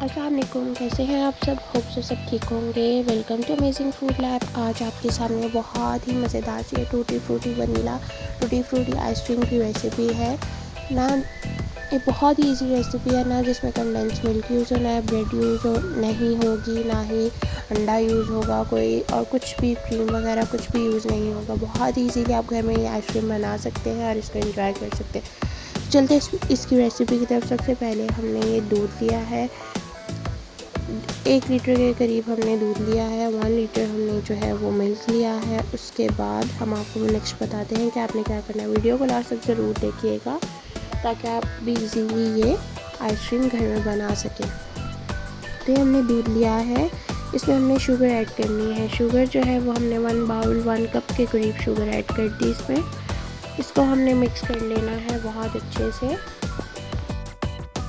अस्सलाम वालेकुम, कैसे हैं आप सब? होप से सब ठीक होंगे। Welcome to amazing food lab. आज आपके सामने बहुत ही मज़ेदार सी tutti frutti vanilla tutti frutti ice cream की रेसिपी है ना। ये बहुत ही इजी रेसिपी है ना, जिसमें कंडेंस मिल्क यूज़ होना है, ब्रेड यूज़ नहीं होगी, ना ही अंडा यूज़ होगा कोई, और कुछ भी क्रीम वगैरह कुछ भी यूज़ नहीं होगा। बहुत ईजीली आप घर में ये आइसक्रीम बना सकते हैं और इसको एंजॉय कर सकते हैं। चलते इसकी रेसिपी की तरफ। सबसे पहले हमने ये दूध लिया है, 1 लीटर के करीब हमने दूध लिया है। 1 लीटर हमने जो है वो मिल्क लिया है। उसके बाद हम आपको नेक्स्ट बताते हैं कि आपने क्या करना है। वीडियो को लास्ट तक ज़रूर देखिएगा ताकि आप भी इजीली ये आइसक्रीम घर में बना सकें। तो हमने दूध लिया है, इसमें हमने शुगर ऐड करनी है। शुगर जो है वो हमने 1 कप के करीब शुगर ऐड कर दी इसमें। इसको हमने मिक्स कर लेना है बहुत अच्छे से।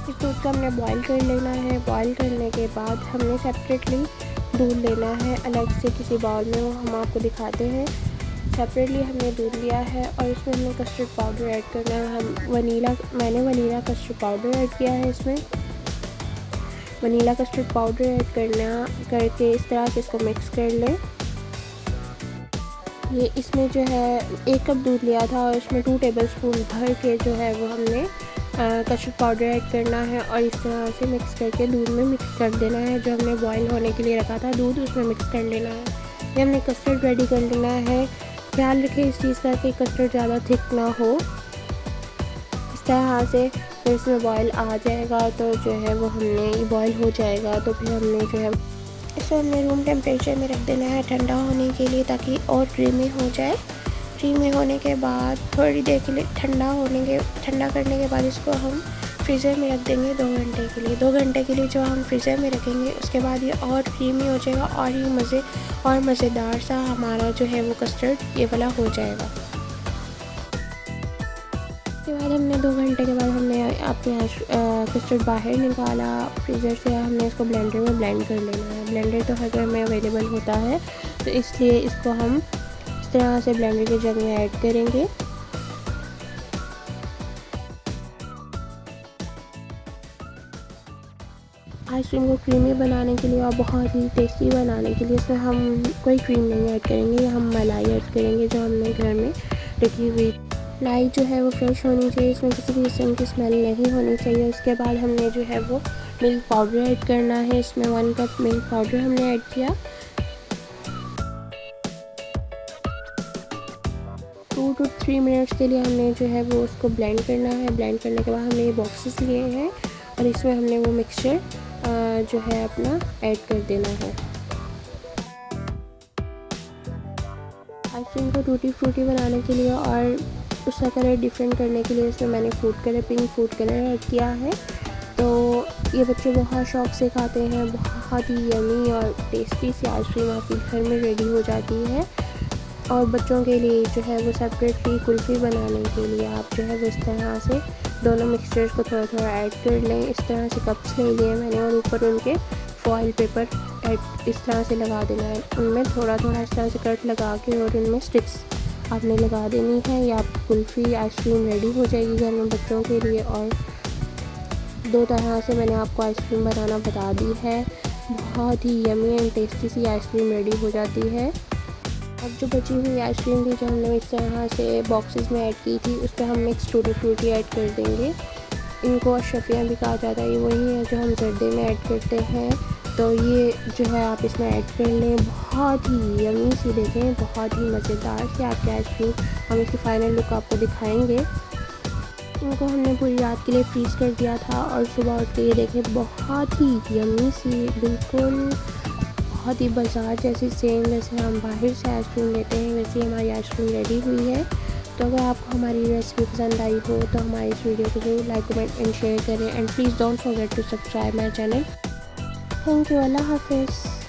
इस दूध को हमने बॉईल कर लेना है। बॉईल करने के बाद हमने सेपरेटली दूध लेना है अलग से किसी बाउल में, वो हम आपको दिखाते हैं। सेपरेटली हमने दूध लिया है और इसमें हमने कस्टर्ड पाउडर ऐड करना है। मैंने वनीला कस्टर्ड पाउडर ऐड किया है। इसमें वनीला कस्टर्ड पाउडर ऐड करके इस तरह से इसको मिक्स कर लें। ये इसमें जो है 1 कप दूध लिया था और इसमें 2 टेबलस्पून भर के जो है वो हमने कस्टर्ड पाउडर ऐड करना है और इस तरह से मिक्स करके दूध में मिक्स कर देना है। जो हमने बॉईल होने के लिए रखा था दूध, उसमें मिक्स कर लेना है। ये हमने कस्टर्ड रेडी कर लेना है। ख्याल रखें इस चीज़ का कि कस्टर्ड ज़्यादा थिक ना हो। इस तरह से फिर इसमें बॉईल आ जाएगा तो जो है वो हमने बॉईल हो जाएगा तो फिर हमने जो है इसे हमने रूम टेम्परेचर में रख देना है ठंडा होने के लिए, ताकि और क्रीमी हो जाए। क्रीमी होने के बाद थोड़ी देर के लिए ठंडा करने के बाद इसको हम फ्रीज़र में रख देंगे 2 घंटे के लिए। 2 घंटे के लिए जो हम फ्रीज़र में रखेंगे उसके बाद ये और क्रीमी हो जाएगा और ये मज़ेदार सा हमारा जो है वो कस्टर्ड ये वाला हो जाएगा। उसके बाद हमने 2 घंटे के बाद हमने अपने कस्टर्ड बाहर निकाला फ्रीज़र से। हमने इसको ब्लेंडर में ब्लेंड कर लेना है। ब्लेंडर तो हर घर में अवेलेबल होता है, तो इसलिए इसको हम इस तरह से ब्लेंडर के जग में ऐड करेंगे। आइसक्रीम को क्रीमी बनाने के लिए और बहुत ही टेस्टी बनाने के लिए इसमें हम कोई क्रीम नहीं ऐड करेंगे, हम मलाई ऐड करेंगे जो हमने घर में रखी हुई। मलाई जो है वो फ्रेश होनी चाहिए, इसमें किसी भी किस्म की स्मेल नहीं होनी चाहिए। उसके बाद हमने जो है वो मिल्क पाउडर ऐड करना है। इसमें 1 कप मिल्क पाउडर हमने ऐड किया। 2 to 3 मिनट्स के लिए हमने जो है वो उसको ब्लेंड करना है। ब्लेंड करने के बाद हमने ये बॉक्सेस लिए हैं और इसमें हमने वो मिक्सचर जो है अपना ऐड कर देना है। आइसक्रीम को टूटी फ्रूटी बनाने के लिए और उसका कलर डिफरेंट करने के लिए इसमें मैंने पिंक फूड कलर ऐड किया है। तो ये बच्चे बहुत शौक से खाते हैं। बहुत ही यमी और टेस्टी सी आइसक्रीम आपके घर में रेडी हो जाती है। और बच्चों के लिए जो है वो सेपरेटली कुल्फ़ी बनाने के लिए आप जो है वो इस तरह से दोनों मिक्सचर्स को थोड़ा थोड़ा ऐड कर लें। इस तरह से कप्स ले लिए मैंने और ऊपर उनके फॉइल पेपर इस तरह से लगा देना है। उनमें थोड़ा थोड़ा इस तरह से कट लगा के और उनमें स्टिक्स आपने लगा देनी है। या आप कुल्फ़ी आइसक्रीम रेडी हो जाएगी घर में बच्चों के लिए। और 2 तरह से मैंने आपको आइसक्रीम बनाना बता दी है। बहुत ही यमी एंड टेस्टी सी आइसक्रीम रेडी हो जाती है। अब जो बची हुई आइसक्रीम थी जो हमने इस तरह से बॉक्सेस में ऐड की थी, उस पर हम मिक्स टूटी फ्रूटी ऐड कर देंगे। इनको अशरफियाँ भी कहा जाता है, ये वही है जो हम जर्दे में ऐड करते हैं। तो ये जो है आप इसमें ऐड कर लें। बहुत ही यमी सी देखें, बहुत ही मज़ेदार सी आपकी आइसक्रीम। हम इसकी फ़ाइनल लुक आपको दिखाएंगे। इनको हमने पूरी रात के लिए फ्रीज़ कर दिया था और सुबह उठ के ये देखें बहुत ही यमी सी, बिल्कुल बहुत ही बाज़ार जैसी सेम जैसे हम बाहर से आइसक्रीम लेते हैं वैसी हमारी आइसक्रीम रेडी हुई है। तो अगर आपको हमारी रेसिपी पसंद आई हो तो हमारी इस वीडियो को जरूर लाइक कमेंट एंड शेयर करें। And please don't forget to subscribe my channel. Thank you. Allah हाफिज़।